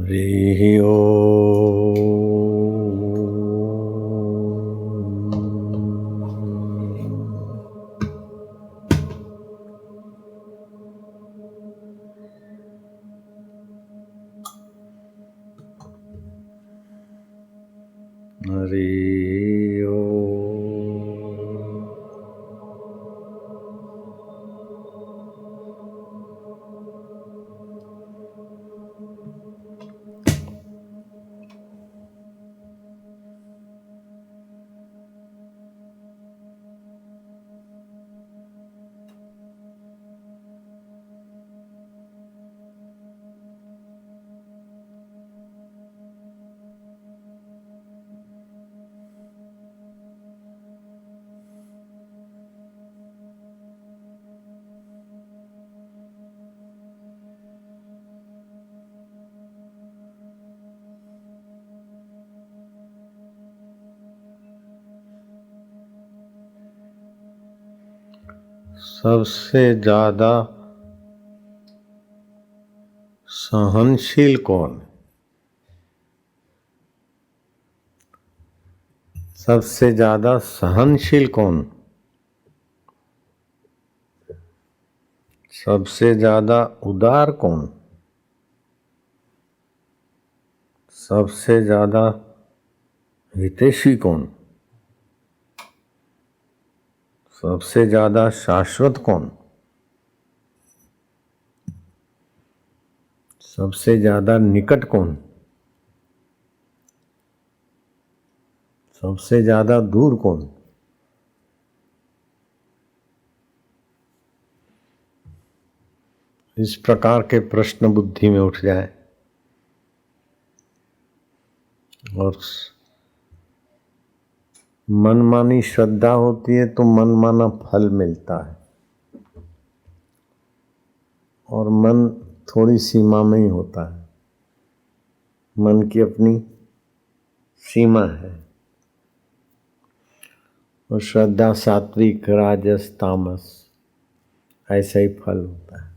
हरि ओम। हरि ओम। सबसे ज्यादा सहनशील कौन? सबसे ज्यादा सहनशील कौन? सबसे ज्यादा उदार कौन? सबसे ज्यादा हितैषी कौन? सबसे ज्यादा शाश्वत कौन? सबसे ज्यादा निकट कौन? सबसे ज्यादा दूर कौन? इस प्रकार के प्रश्न बुद्धि में उठ जाए और मनमानी श्रद्धा होती है तो मनमाना फल मिलता है, और मन थोड़ी सीमा में ही होता है। मन की अपनी सीमा है, और श्रद्धा सात्विक राजस तामस ऐसा ही फल होता है।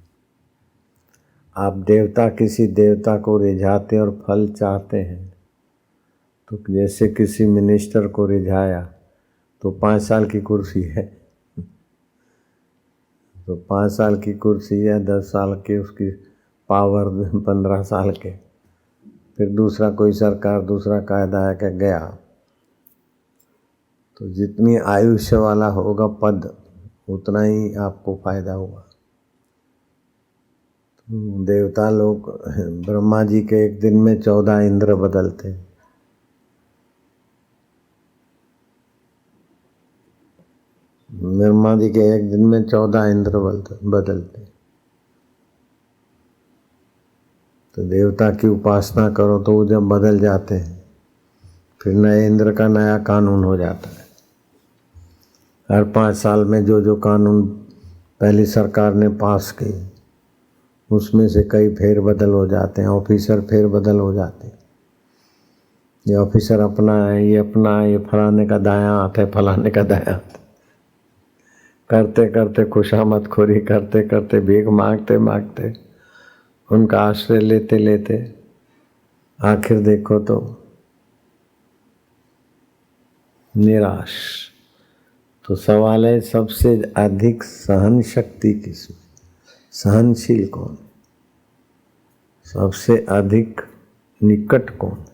आप देवता किसी देवता को रिझाते और फल चाहते हैं, तो जैसे किसी मिनिस्टर को रिझाया तो 5 साल की कुर्सी है, तो 5 साल की कुर्सी है, 10 साल के उसकी पावर, 15 साल के, फिर दूसरा कोई सरकार दूसरा कायदा है कि गया। तो जितनी आयुष्य वाला होगा पद उतना ही आपको फायदा होगा। तो देवता लोग, ब्रह्मा जी के एक दिन में 14 इंद्र बदलते। ब्रह्मा जी के एक दिन में 14 इंद्र बदलते। तो देवता की उपासना करो तो वो जब बदल जाते हैं फिर नए इंद्र का नया कानून हो जाता है। हर 5 साल में जो जो कानून पहली सरकार ने पास किए उसमें से कई फेरबदल हो जाते हैं, ऑफिसर फेरबदल हो जाते हैं। ये ऑफिसर अपना है, ये अपना है, ये फलाने का दायां हाथ है, फलाने का दायां हाथ। करते करते खुशामद खोरी करते करते भीख मांगते मांगते उनका आश्रय लेते लेते आखिर देखो तो निराश। तो सवाल है सबसे अधिक सहन शक्ति किसमें? सहनशील कौन? सबसे अधिक निकट कौन?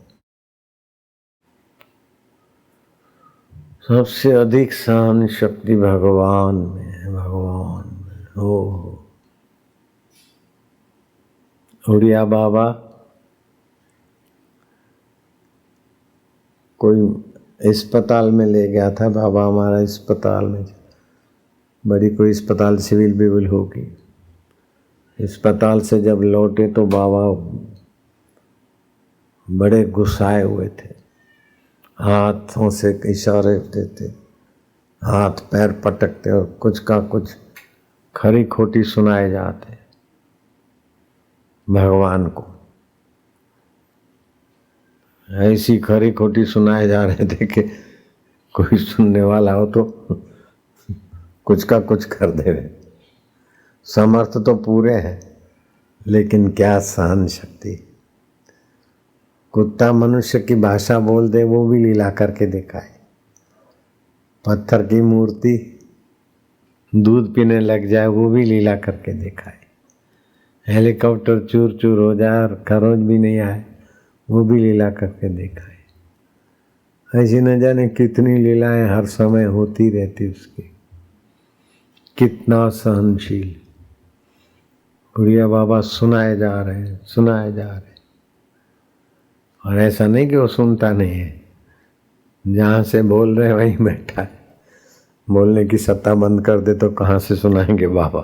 सबसे अधिक सहन शक्ति भगवान में है, भगवान में हो। उड़िया बाबा कोई अस्पताल में ले गया था, बाबा हमारा अस्पताल में, बड़ी कोई अस्पताल सिविल बिविल होगी। अस्पताल से जब लौटे तो बाबा बड़े गुस्साए हुए थे, हाथों से इशारे देते, हाथ पैर पटकते और कुछ का कुछ खरी खोटी सुनाए जाते भगवान को। ऐसी खरी खोटी सुनाए जा रहे थे कि कोई सुनने वाला हो तो कुछ का कुछ कर दे रहे। समर्थ तो पूरे हैं, लेकिन क्या सहन शक्ति। कुत्ता मनुष्य की भाषा बोल दे वो भी लीला करके दिखाए। पत्थर की मूर्ति दूध पीने लग जाए वो भी लीला करके दिखाए। हेलीकॉप्टर चूर चूर हो जाए और खरोच भी नहीं आए वो भी लीला करके दिखाए। ऐसी न जाने कितनी लीलाएं हर समय होती रहती उसकी। कितना सहनशील। बुढ़िया बाबा सुनाए जा रहे हैं, सुनाए जा रहे हैं। और ऐसा नहीं कि वो सुनता नहीं है, जहाँ से बोल रहे हैं वहीं बैठा है। बोलने की सत्ता बंद कर दे तो कहाँ से सुनाएंगे बाबा।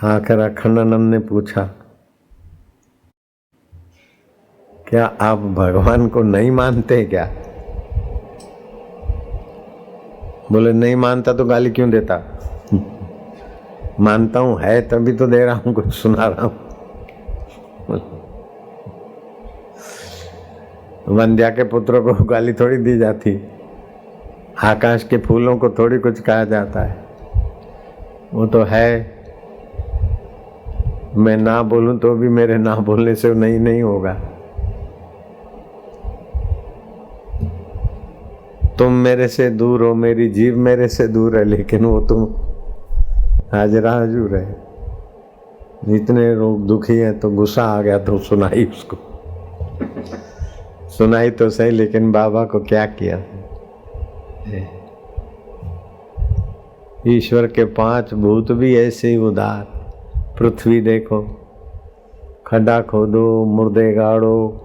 आकर अखंडानंद ने पूछा, क्या आप भगवान को नहीं मानते क्या? बोले नहीं मानता तो गाली क्यों देता? मानता हूं, है तभी तो दे रहा हूं, कुछ सुना रहा हूं। वंद्या के पुत्रों को गाली थोड़ी दी जाती, आकाश के फूलों को थोड़ी कुछ कहा जाता है। वो तो है, मैं ना बोलूं तो भी मेरे ना बोलने से नहीं होगा। तुम मेरे से दूर हो, मेरी जीव मेरे से दूर है, लेकिन वो तुम हाजरा हजूर है। इतने लोग दुखी हैं तो गुस्सा आ गया तो सुनाई उसको, सुनाई तो सही, लेकिन बाबा को क्या किया। ईश्वर के 5 भूत भी ऐसे ही उदार। पृथ्वी देखो, खड्डा खोदो, मुर्दे गाड़ो,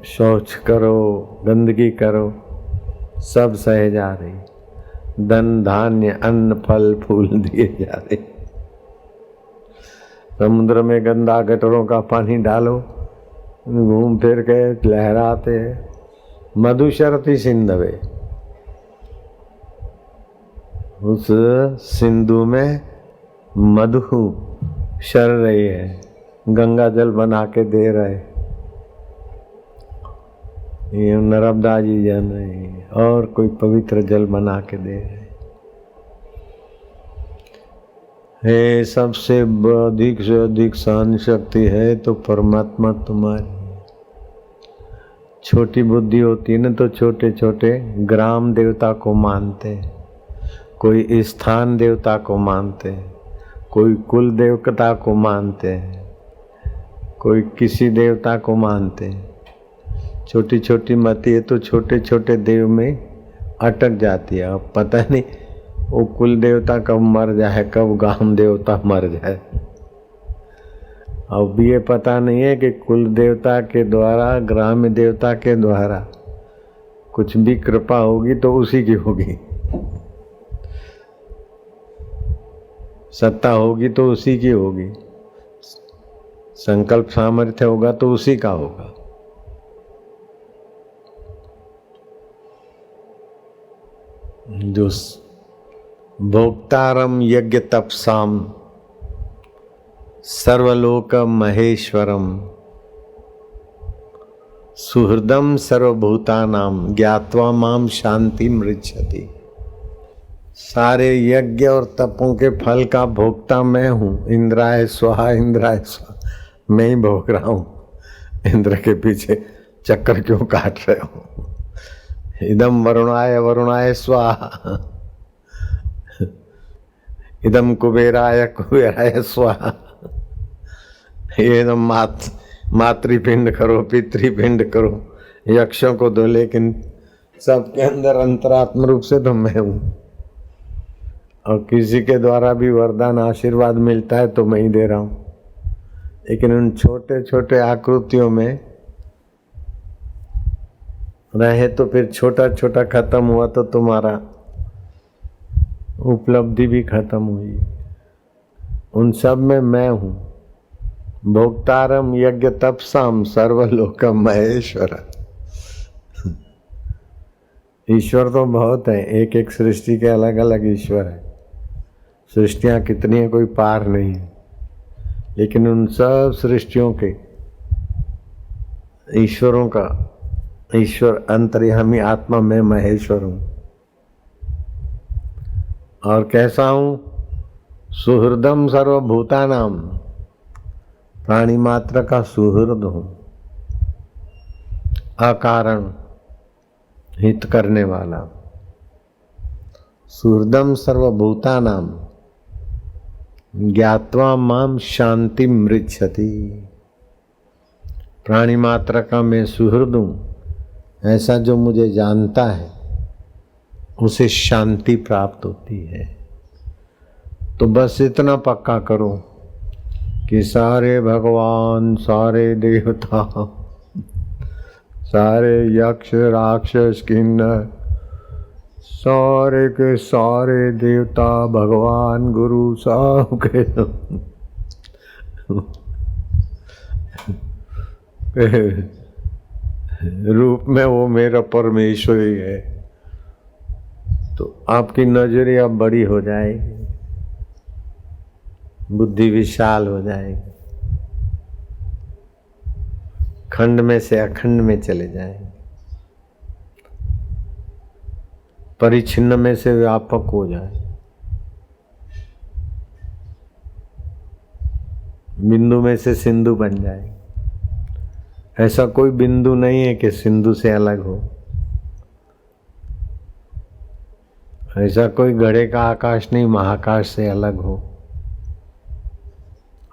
शौच करो, गंदगी करो, सब सहे जा रही। धन धान्य अन्न फल फूल दिए जा रहे। समुद्र में गंदा गटरों का पानी डालो, घूम फिर के लहराते। मधुशरती सिंधवे, उस सिंधु में मधु शर रही है, गंगा जल बना के दे रहे। ये नर्मदा जी जन रही और कोई पवित्र जल बना के दे रहे। हे, सबसे अधिक से अधिक सहन शक्ति है तो परमात्मा तुम्हारी। छोटी बुद्धि होती है ना तो छोटे छोटे ग्राम देवता को मानते, कोई स्थान देवता को मानते, कोई कुल देवता को मानते, कोई किसी देवता को मानते। छोटी छोटी मति है तो छोटे छोटे देव में अटक जाती है। अब पता नहीं वो कुल देवता कब मर जाए, कब ग्राम देवता मर जाए। अब ये पता नहीं है कि कुल देवता के द्वारा, ग्राम देवता के द्वारा कुछ भी कृपा होगी तो उसी की होगी, सत्ता होगी तो उसी की होगी, संकल्प सामर्थ्य होगा तो उसी का होगा। जो भोक्तारम यज्ञ तपसाम सर्वलोक महेश्वरम सुहृदम सर्वभूतानाम ज्ञात्वा माम शांति मृच्छति। सारे यज्ञ और तपों के फल का भोक्ता मैं हूँ। इंद्राय स्वाहा, इंद्राय स्वाहा, मैं ही भोग रहा हूँ। इंद्र के पीछे चक्कर क्यों काट रहे हो? इदम वरुणाय, वरुणाय स्वाहा, इदम कुबेराय, कुबेराय स्वाहा। ये एकदम मातृपिंड करो, पितृपिंड करो, यक्षों को दो, लेकिन सबके अंदर अंतरात्म रूप से तो मैं हूँ। और किसी के द्वारा भी वरदान आशीर्वाद मिलता है तो मैं ही दे रहा हूँ, लेकिन उन छोटे छोटे आकृतियों में रहे तो फिर छोटा छोटा खत्म हुआ तो तुम्हारा उपलब्धि भी खत्म हुई। उन सब में मैं हूँ। भोक्तारम यज्ञ तपसाम सर्वलोकम महेश्वर। ईश्वर तो बहुत है, एक एक सृष्टि के अलग अलग ईश्वर है। सृष्टियाँ कितनी है कोई पार नहीं है, लेकिन उन सब सृष्टियों के ईश्वरों का ईश्वर अंतर्यामी आत्मा में महेश्वर हूँ। और कैसा हूँ? सुहृदम सर्वभूतानाम, प्राणी मात्र का सुहृद हूं, अकारण हित करने वाला। सुहृदम सर्वभूतानां ज्ञात्वा माम शांति मृच्छति। प्राणी मात्र का मैं सुहृद हूं, ऐसा जो मुझे जानता है उसे शांति प्राप्त होती है। तो बस इतना पक्का करो कि सारे भगवान, सारे देवता, सारे यक्ष राक्षस किन्नर, सारे के सारे देवता भगवान गुरु सब के रूप में वो मेरा परमेश्वर ही है। तो आपकी नजरिया बड़ी हो जाएगी, बुद्धि विशाल हो जाएगी, खंड में से अखंड में चले जाएंगे, परिच्छिन्न में से व्यापक हो जाए, बिंदु में से सिंधु बन जाए। ऐसा कोई बिंदु नहीं है कि सिंधु से अलग हो, ऐसा कोई घड़े का आकाश नहीं महाकाश से अलग हो,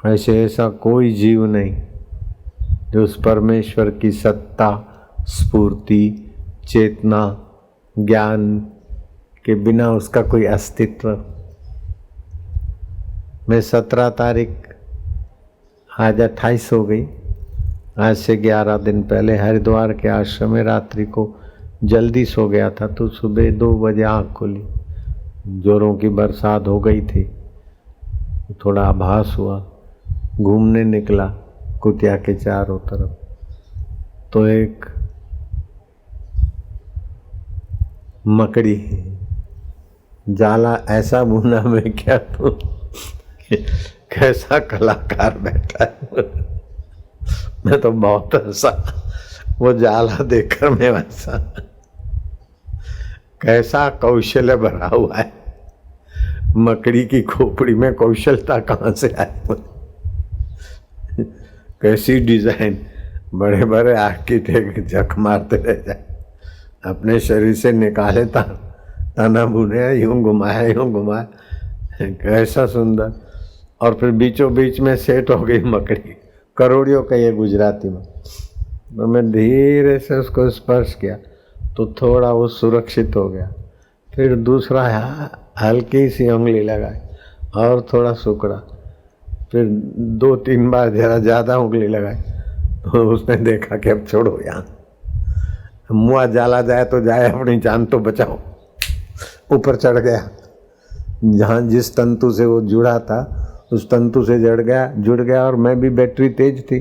ऐसा कोई जीव नहीं जो उस परमेश्वर की सत्ता, स्फूर्ति, चेतना, ज्ञान के बिना उसका कोई अस्तित्व। मैं 17 तारीख, आज 28 हो गई, आज से 11 दिन पहले हरिद्वार के आश्रम में रात्रि को जल्दी सो गया था, तो सुबह 2 बजे आँख खुली। जोरों की बरसात हो गई थी, थोड़ा आभास हुआ, घूमने निकला कुटिया के चारों तरफ, तो एक मकड़ी जाला ऐसा बुना में क्या तो कैसा कलाकार बैठा है। मैं तो बहुत हंसा, वो जाला देखकर मैं हंसा, कैसा कौशल्य भरा हुआ है। मकड़ी की खोपड़ी में कौशलता कहाँ से आई, कैसी डिजाइन। बड़े बड़े आर्किटेक्ट जख मारते रह जाए, अपने शरीर से निकाले तना बुने, यूं घुमाया, कैसा सुंदर। और फिर बीचों बीच में सेट हो गई मकड़ी, करोड़ियों का ये गुजराती में। तो मैं धीरे से उसको स्पर्श किया तो थोड़ा वो सुरक्षित हो गया। फिर दूसरा हल्की सी उंगली लगाई और थोड़ा सुकड़ा, फिर 2-3 बार जरा ज़्यादा उंगली लगाई तो उसने देखा कि अब छोड़ो, यहाँ मुआ जाला जाए तो जाए, अपनी जान तो बचाओ। ऊपर चढ़ गया, जहाँ जिस तंतु से वो जुड़ा था उस तंतु से जुड़ गया और मैं भी बैटरी तेज थी,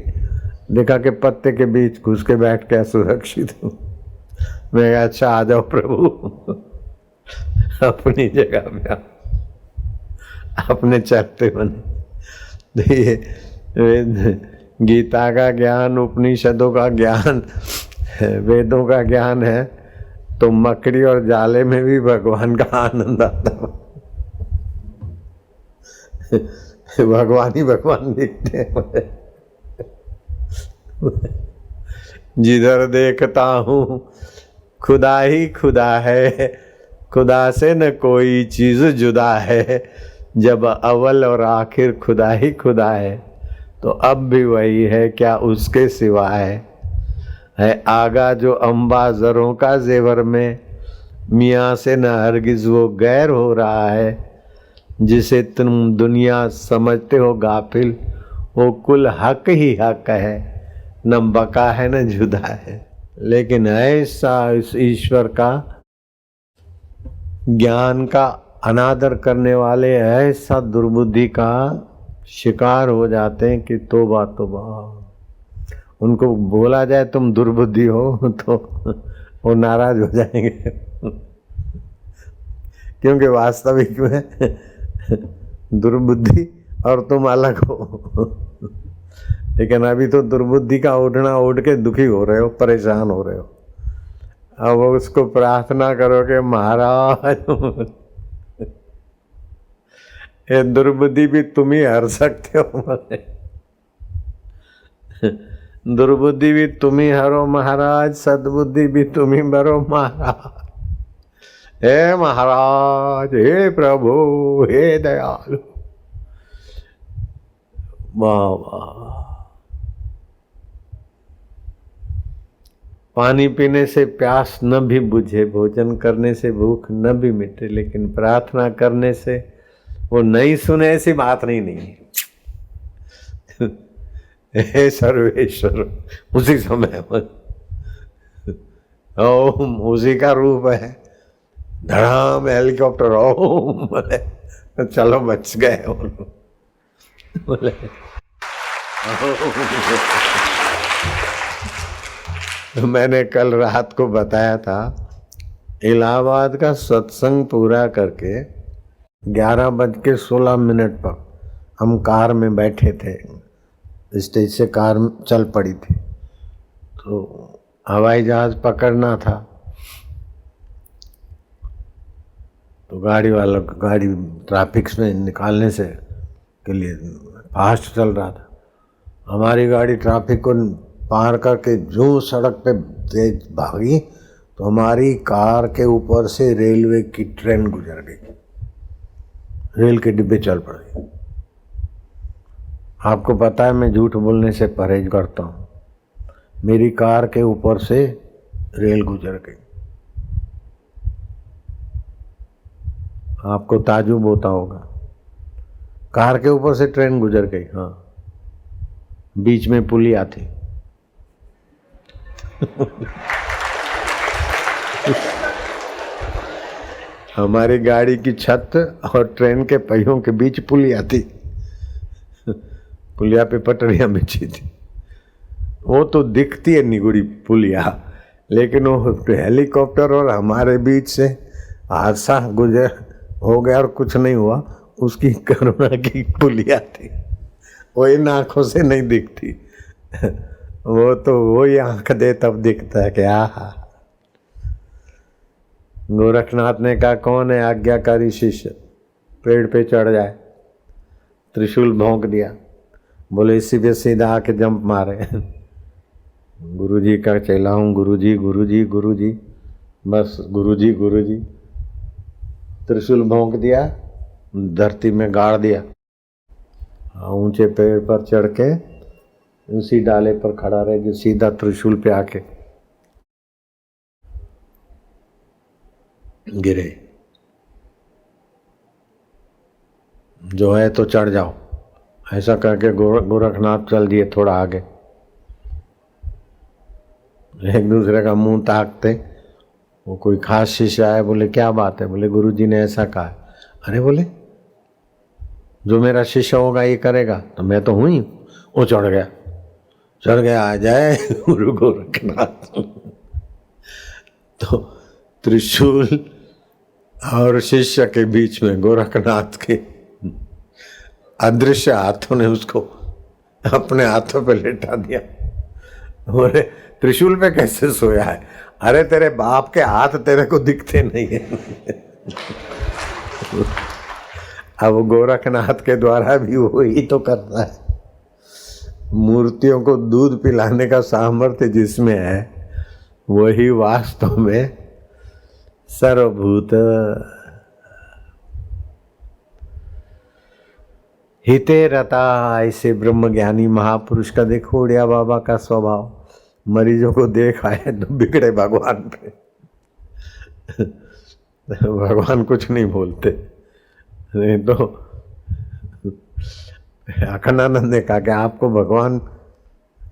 देखा कि पत्ते के बीच घुस के बैठ गया, सुरक्षित हूँ। मैं कहा अच्छा आ जाओ प्रभु, अपनी जगह पे अपने चलते बने। ये गीता का ज्ञान, उपनिषदों का ज्ञान, वेदों का ज्ञान है, तो मकड़ी और जाले में भी भगवान का आनंद आता है। भगवान ही भगवान दिखते हैं। जिधर देखता हूँ खुदा ही खुदा है, खुदा से न कोई चीज जुदा है। जब अव्वल और आखिर खुदा ही खुदा है तो अब भी वही है, क्या उसके सिवा है आगा जो अंबा जरों का जेवर में, मियाँ से न हरगिज वो गैर हो रहा है। जिसे तुम दुनिया समझते हो गाफिल, वो कुल हक ही हक है, न बका है न जुदा है। लेकिन ऐसा इस ईश्वर का ज्ञान का अनादर करने वाले ऐसा दुर्बुद्धि का शिकार हो जाते हैं कि तौबा तौबा। उनको बोला जाए तुम दुर्बुद्धि हो तो वो नाराज हो जाएंगे, क्योंकि वास्तविक में दुर्बुद्धि और तुम अलग हो। लेकिन अभी तो दुर्बुद्धि का उठना उठ के दुखी हो रहे हो, परेशान हो रहे हो। अब उसको प्रार्थना करो कि महाराज ये दुर्बुद्धि भी तुम ही हर सकते हो। दुर्बुद्धि भी तुम्ही हरो महाराज, सद्बुद्धि भी तुम्ही भरो महाराज। हे महाराज, हे प्रभु, हे दयालु। वाह वाह। पानी पीने से प्यास न भी बुझे, भोजन करने से भूख न भी मिटे, लेकिन प्रार्थना करने से वो नहीं सुने, ऐसी बात नहीं है। हे सर्वेश्वर, उसी समय ओम उसी का रूप है। धड़ाम हेलीकॉप्टर, ओम बोले चलो बच गए बोले। मैंने कल रात को बताया था, इलाहाबाद का सत्संग पूरा करके 11:16 पर हम कार में बैठे थे, स्टेज से कार चल पड़ी थी, तो हवाई जहाज पकड़ना था। तो गाड़ी वाला गाड़ी ट्रैफिक में निकालने से के लिए फास्ट चल रहा था। हमारी गाड़ी ट्रैफिक को पार करके जो सड़क पे तेज भागी तो हमारी कार के ऊपर से रेलवे की ट्रेन गुजर गई, रेल के डिब्बे चल पड़े। आपको पता है मैं झूठ बोलने से परहेज करता हूँ। मेरी कार के ऊपर से रेल गुजर गई। आपको ताजुब होता होगा, कार के ऊपर से ट्रेन गुजर गई। हाँ, बीच में पुलिया थी। हमारी गाड़ी की छत और ट्रेन के पहियों के बीच पुलिया थी। पुलिया पे पटरियां बिछी थी। वो तो दिखती है निगुड़ी पुलिया, लेकिन वो हेलीकॉप्टर और हमारे बीच से हादसा गुजर हो गया और कुछ नहीं हुआ। उसकी करुणा की पुलिया थी, वो इन आंखों से नहीं दिखती। वो तो वही आंख दे तब दिखता है कि आहा। गोरखनाथ ने कहा, कौन है आज्ञाकारी शिष्य पेड़ पे चढ़ जाए? त्रिशूल भोंक दिया, बोले इसी पे सीधा आके जंप मारे। गुरुजी का चेला हूँ, गुरुजी गुरुजी गुरुजी, बस गुरुजी गुरुजी। त्रिशूल भोंक दिया, धरती में गाड़ दिया। ऊंचे पेड़ पर चढ़ के उसी डाले पर खड़ा रहे जो सीधा त्रिशूल पे आके गिरे। जो है तो चढ़ जाओ, ऐसा करके गोरखनाथ चल दिए थोड़ा आगे। एक दूसरे का मुंह ताकते, वो कोई खास शिष्य आया, बोले क्या बात है? बोले गुरुजी ने ऐसा कहा। अरे बोले जो मेरा शिष्य होगा ये करेगा, तो मैं तो हूँ ही। वो चढ़ गया आ जाए गुरु गोरखनाथ। तो त्रिशूल और शिष्य के बीच में गोरखनाथ के अदृश्य हाथों ने उसको अपने हाथों पे लेटा दिया। बोले त्रिशूल पे कैसे सोया है? अरे तेरे बाप के हाथ तेरे को दिखते नहीं है। अब गोरखनाथ के द्वारा भी वही तो करता है। मूर्तियों को दूध पिलाने का सामर्थ्य जिसमें है, वही वास्तव में सर्वभूत हिते रता। ऐसे ब्रह्मज्ञानी महापुरुष का देखो उड़िया बाबा का स्वभाव, मरीजों को देख आए तो बिगड़े भगवान पे। भगवान कुछ नहीं बोलते। नहीं तो अखंडानंद ने कहा कि आपको भगवान,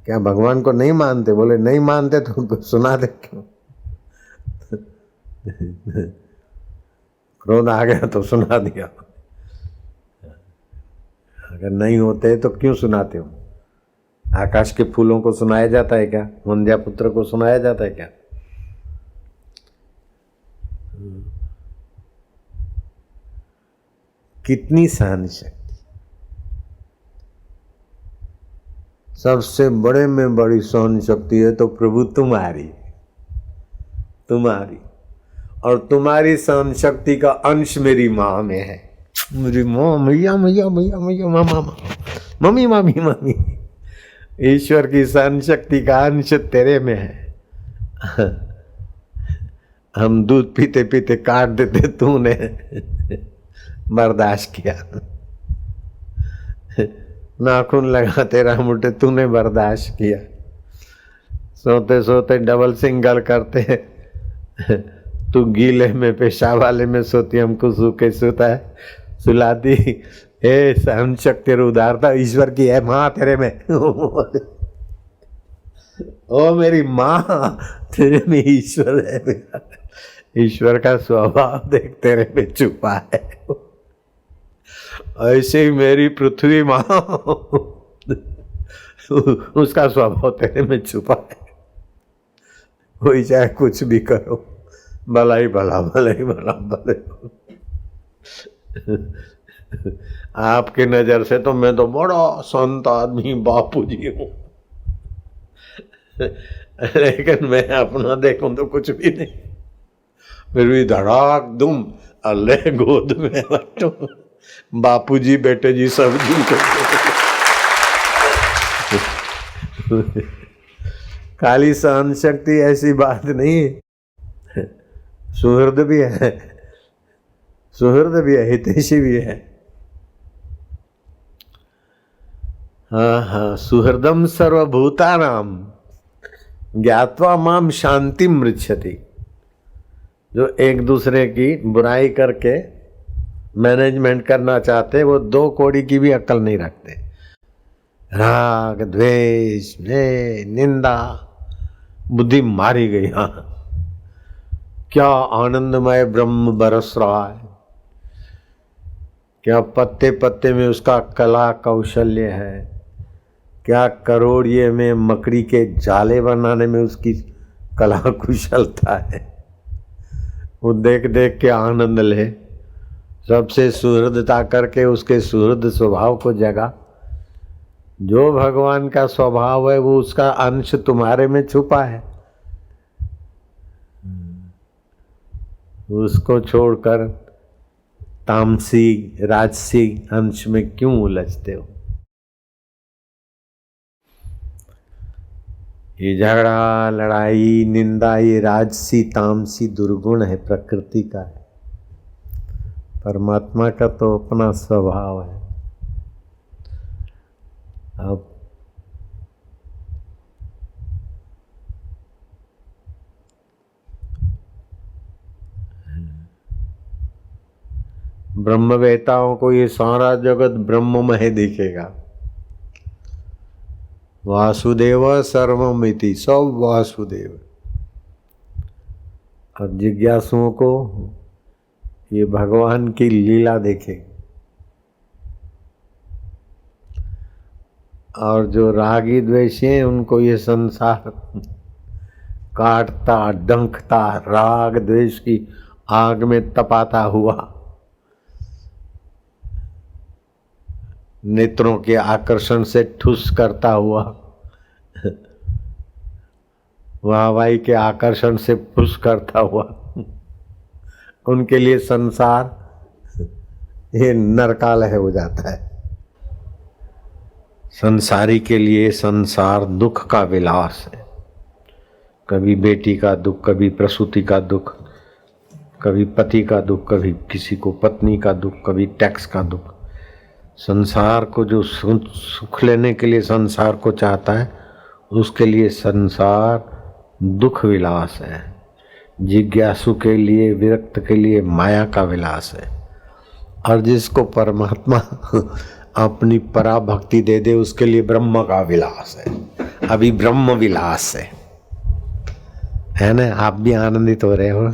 क्या भगवान को नहीं मानते? बोले नहीं मानते तो सुना दे क्यों? क्रोध आ गया तो सुना दिया। अगर नहीं होते तो क्यों सुनाते हो? आकाश के फूलों को सुनाया जाता है क्या? वंध्या पुत्र को सुनाया जाता है क्या? कितनी सहन शक्ति! सबसे बड़े में बड़ी सहन शक्ति है तो प्रभु तुम्हारी, और तुम्हारी सहन शक्ति का अंश मेरी माँ में है। मेरी माँ, मैया मैया मैया मैया, मामा मम्मी मम्मी मम्मी, ईश्वर की सहन शक्ति का अंश तेरे में है। हम दूध पीते पीते काट देते, तूने बर्दाश्त किया। नाखून लगा तेरा मुझे, तूने बर्दाश्त किया। सोते सोते डबल सिंगल करते, तू गीले में पेशाब वाले में सोती, हमको सूखे सुता है सुलाती। हे सहन शक्ति और उदारता ईश्वर की है माँ तेरे में। ओ मेरी माँ, तेरे में ईश्वर है। मेरा ईश्वर का स्वभाव देख तेरे में छुपा है। ऐसे ही मेरी पृथ्वी माँ, उसका स्वभाव तेरे में छुपा है। वही चाहे कुछ भी करो, भला ही भला, भला ही भला, भले। आपकी नजर से तो मैं तो बड़ा संत आदमी बापू जी हूं, लेकिन मैं अपना देखूं तो कुछ भी नहीं। फिर भी धड़ाक दुम अल्लाह गोद में बैठो, बापू जी बेटे जी सब जी। खाली सहन शक्ति ऐसी बात नहीं है, सुहृद भी है, सुहृद भी है, हितैषी भी है। हाँ हाँ, सुहृदम सर्वभूतानाम ज्ञात्वा माम शांति मृच्छति। जो एक दूसरे की बुराई करके मैनेजमेंट करना चाहते, वो दो कौड़ी की भी अक्ल नहीं रखते। राग द्वेष निंदा, बुद्धि मारी गई। हाँ, क्या आनंदमय ब्रह्म बरस रहा है, क्या पत्ते पत्ते में उसका कला कौशल्य है, क्या करोड़िये में मकड़ी के जाले बनाने में उसकी कला कुशलता है। वो देख देख के आनंद ले, सबसे सुहृदता करके उसके सुहृद स्वभाव को जगा। जो भगवान का स्वभाव है वो उसका अंश तुम्हारे में छुपा है, उसको छोड़कर तामसी राजसी अंश में क्यों उलझते हो। ये झगड़ा लड़ाई निंदा ये राजसी तामसी दुर्गुण है, प्रकृति का है। परमात्मा का तो अपना स्वभाव है। अब ब्रह्मवेताओं को ये सारा जगत ब्रह्ममय दिखेगा। वासुदेव सर्वमिति, सब वासुदेव। और जिज्ञासुओं को ये भगवान की लीला देखेगा। और जो रागी द्वेषी हैं उनको ये संसार काटता डंकता, राग द्वेष की आग में तपाता हुआ, नेत्रों के आकर्षण से ठुस करता हुआ, वाहवाही के आकर्षण से फुस करता हुआ, उनके लिए संसार ये नरकालय हो जाता है। संसारी के लिए संसार दुख का विलास है। कभी बेटी का दुख, कभी प्रसूति का दुख, कभी पति का दुख, कभी किसी को पत्नी का दुख, कभी टैक्स का दुख। संसार को जो सुख लेने के लिए संसार को चाहता है, उसके लिए संसार दुख विलास है। जिज्ञासु के लिए, विरक्त के लिए माया का विलास है। और जिसको परमात्मा अपनी पराभक्ति दे दे, उसके लिए ब्रह्म का विलास है। अभी ब्रह्म विलास है ना। आप भी आनंदित हो रहे हो।